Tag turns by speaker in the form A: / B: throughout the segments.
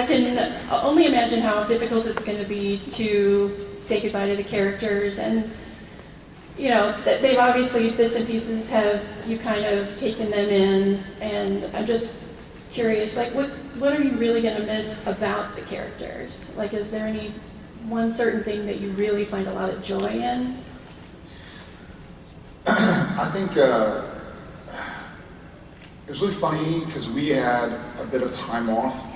A: I can only imagine how difficult it's going to be to say goodbye to the characters, and you know, they've obviously, bits and pieces have you kind of taken them in, and I'm just curious, like what are you really going to miss about the characters? Like, is there any one certain thing that you really find a lot of joy in?
B: I think it was really funny because we had a bit of time off.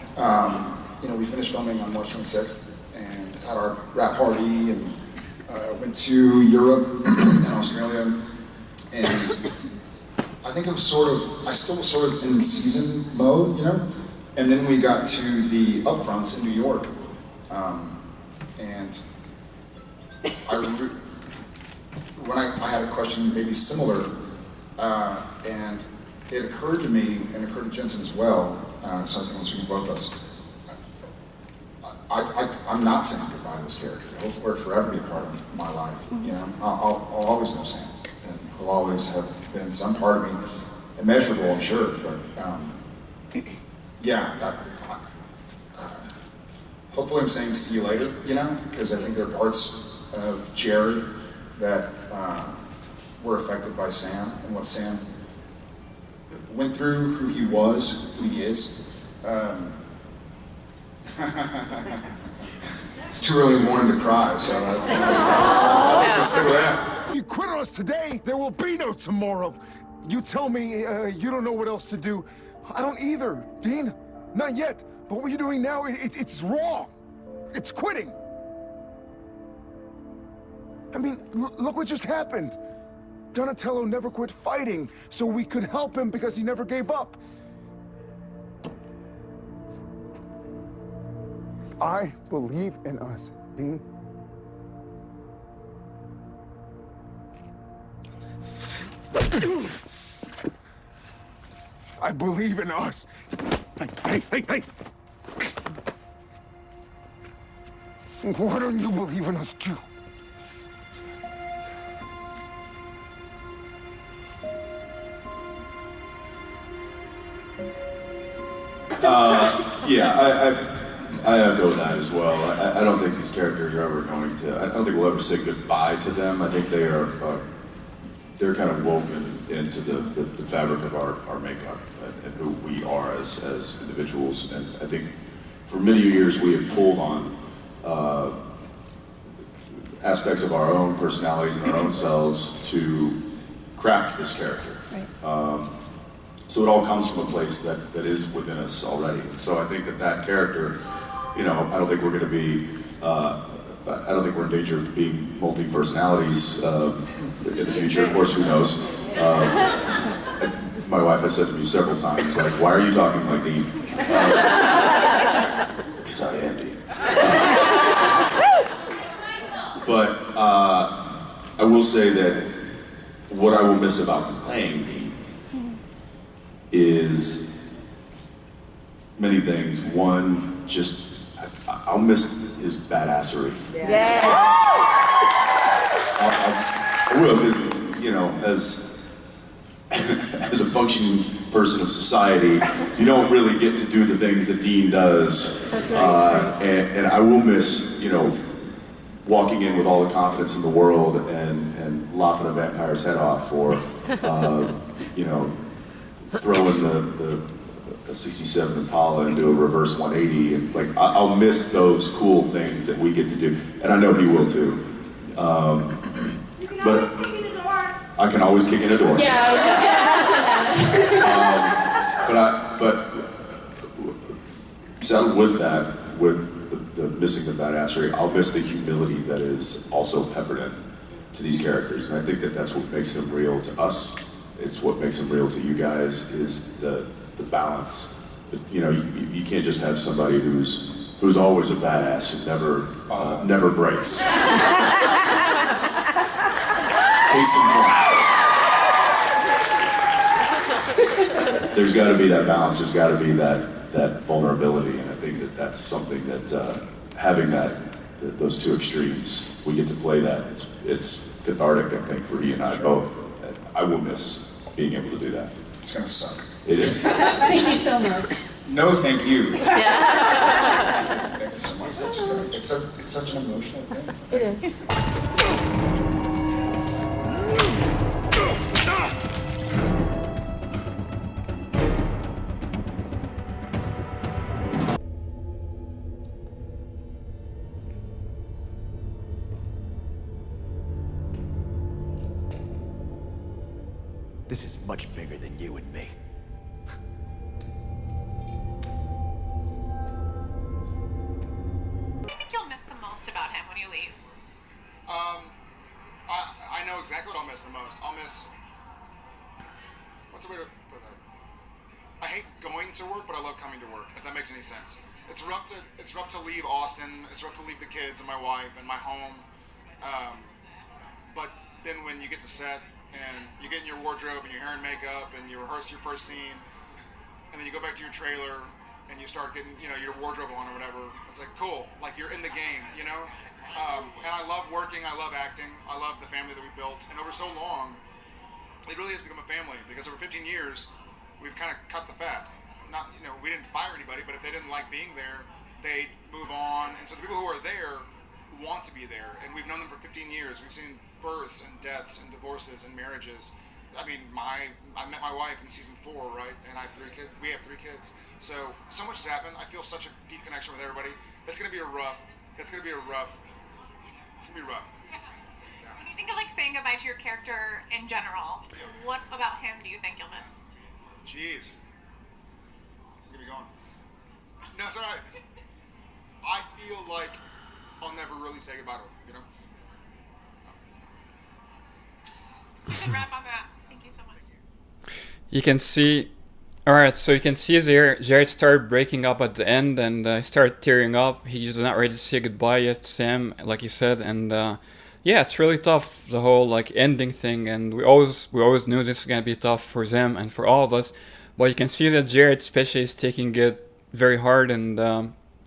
B: You know, we finished filming on March 26th and had our wrap party and went to Europe and Australia. And I think it was sort of, I still was sort of in season mode, you know? And then we got to the upfronts in New York. And when I had a question maybe similar, and it occurred to me, and it occurred to Jensen as well, so I think once we both of us, I'm not saying goodbye to this character. He'll forever be a part of my life. You know, I'll always know Sam, and he'll always have been some part of me, immeasurable, I'm sure. But yeah, hopefully I'm saying see you later. You know, because I think there are parts of Jared that were affected by Sam and what Sam went through, who he was, who he is. It's too early in the morning to cry, so I'll stick with that.
C: You quit on us today, there will be no tomorrow. You tell me you don't know what else to do. I don't either, Dean. Not yet. But what you're doing now, it's wrong. It's quitting. I mean, look what just happened. Donatello never quit fighting, so we could help him because he never gave up. I believe in us, Dean. I believe in us. Hey! Why don't you believe in us too?
D: Yeah, I echo that as well. I don't think these characters are ever going to, I don't think we'll ever say goodbye to them. I think they are, they're kind of woven into the fabric of our makeup and who we are as individuals. And I think for many years we have pulled on aspects of our own personalities and our own selves to craft this character. Right. So it all comes from a place that is within us already. So I think that character, you know, I don't think we're going to be, I don't think we're in danger of being multi-personalities in the future. Of course, who knows? My wife has said to me several times, like, why are you talking like Dean? Because I am Dean. But I will say that what I will miss about playing Dean is many things. One, just, I'll miss his badassery. Yeah. I will, because, you know, as a functioning person of society, you don't really get to do the things that Dean does. That's right. And I will miss, you know, walking in with all the confidence in the world and lopping a vampire's head off, or, you know, throwing the 67 Impala into a reverse 180, and like I'll miss those cool things that we get to do, and I know he will too. But I can always kick in a door.
A: Yeah, I was just gonna mention that.
D: But so with that, with the missing the badassery, I'll miss the humility that is also peppered in to these characters, and I think that's what makes them real to us. It's what makes them real to you guys, is the balance. But, you know, you can't just have somebody who's always a badass and never breaks. Case in point. There's got to be that balance. There's got to be that vulnerability, and I think that's something that having those two extremes, we get to play that. It's cathartic, I think, for he and I both. I will miss being able to do that.
B: It's gonna suck.
D: It is.
A: Thank you so much.
B: No, thank you.
E: Yeah.
B: Thank you so much. It's such an emotional thing.
E: It is.
F: This is much bigger than you and me.
G: What do you think you'll miss the most about him when you leave?
B: I know exactly what I'll miss the most. I'll miss. What's the way to put that? I hate going to work, but I love coming to work. If that makes any sense. It's rough to leave Austin. It's rough to leave the kids and my wife and my home. But then when you get to set and you get in your wardrobe and your hair and makeup and you rehearse your first scene, and then you go back to your trailer and you start getting, your wardrobe on or whatever. It's like, cool, like you're in the game, And I love working, I love acting, I love the family that we built. And over so long, it really has become a family because over 15 years, we've kind of cut the fat. Not, we didn't fire anybody, but if they didn't like being there, they move on. And so the people who are there want to be there. And we've known them for 15 years. We've seen births and deaths and divorces and marriages. I mean, I met my wife in season 4, right? And I have 3 kids. We have 3 kids. So much has happened. I feel such a deep connection with everybody. It's gonna be rough. Yeah.
G: When you think of saying goodbye to your character in general, what about him do you think you'll miss?
B: Jeez. I'm gonna be gone. No, it's alright. I feel like I'll never really say goodbye to him,
G: We should wrap on that. Thank you so much.
H: You can see, alright, so you can see there, Jared started breaking up at the end and started tearing up. He's not ready to say goodbye yet to Sam, like he said, and yeah, it's really tough, the whole ending thing, and we always knew this was gonna be tough for them and for all of us. But you can see that Jared especially is taking it very hard and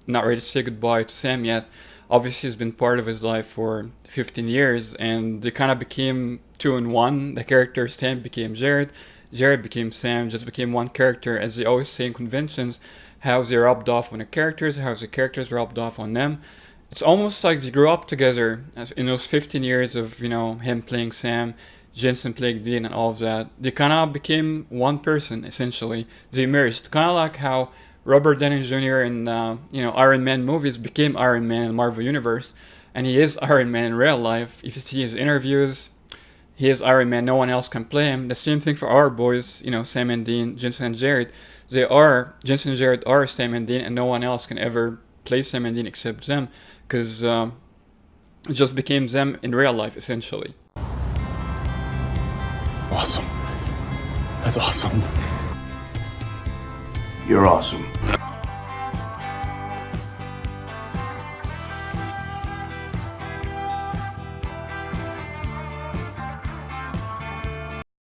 H: not ready to say goodbye to Sam yet. Obviously, he's been part of his life for 15 years, and they kind of became 2 in 1. The character Sam became Jared, Jared became Sam, just became one character, as they always say in conventions, how they rubbed off on the characters, how the characters rubbed off on them. It's almost like they grew up together in those 15 years of, him playing Sam, Jensen playing Dean and all of that. They kind of became one person, essentially. They merged, kind of like how Robert Downey Jr. in Iron Man movies became Iron Man in the Marvel Universe, and he is Iron Man in real life. If you see his interviews, he is Iron Man. No one else can play him. The same thing for our boys, Sam and Dean, Jensen and Jared. Jensen and Jared are Sam and Dean, and no one else can ever play Sam and Dean except them, because it just became them in real life, essentially.
F: Awesome. That's awesome. You're awesome.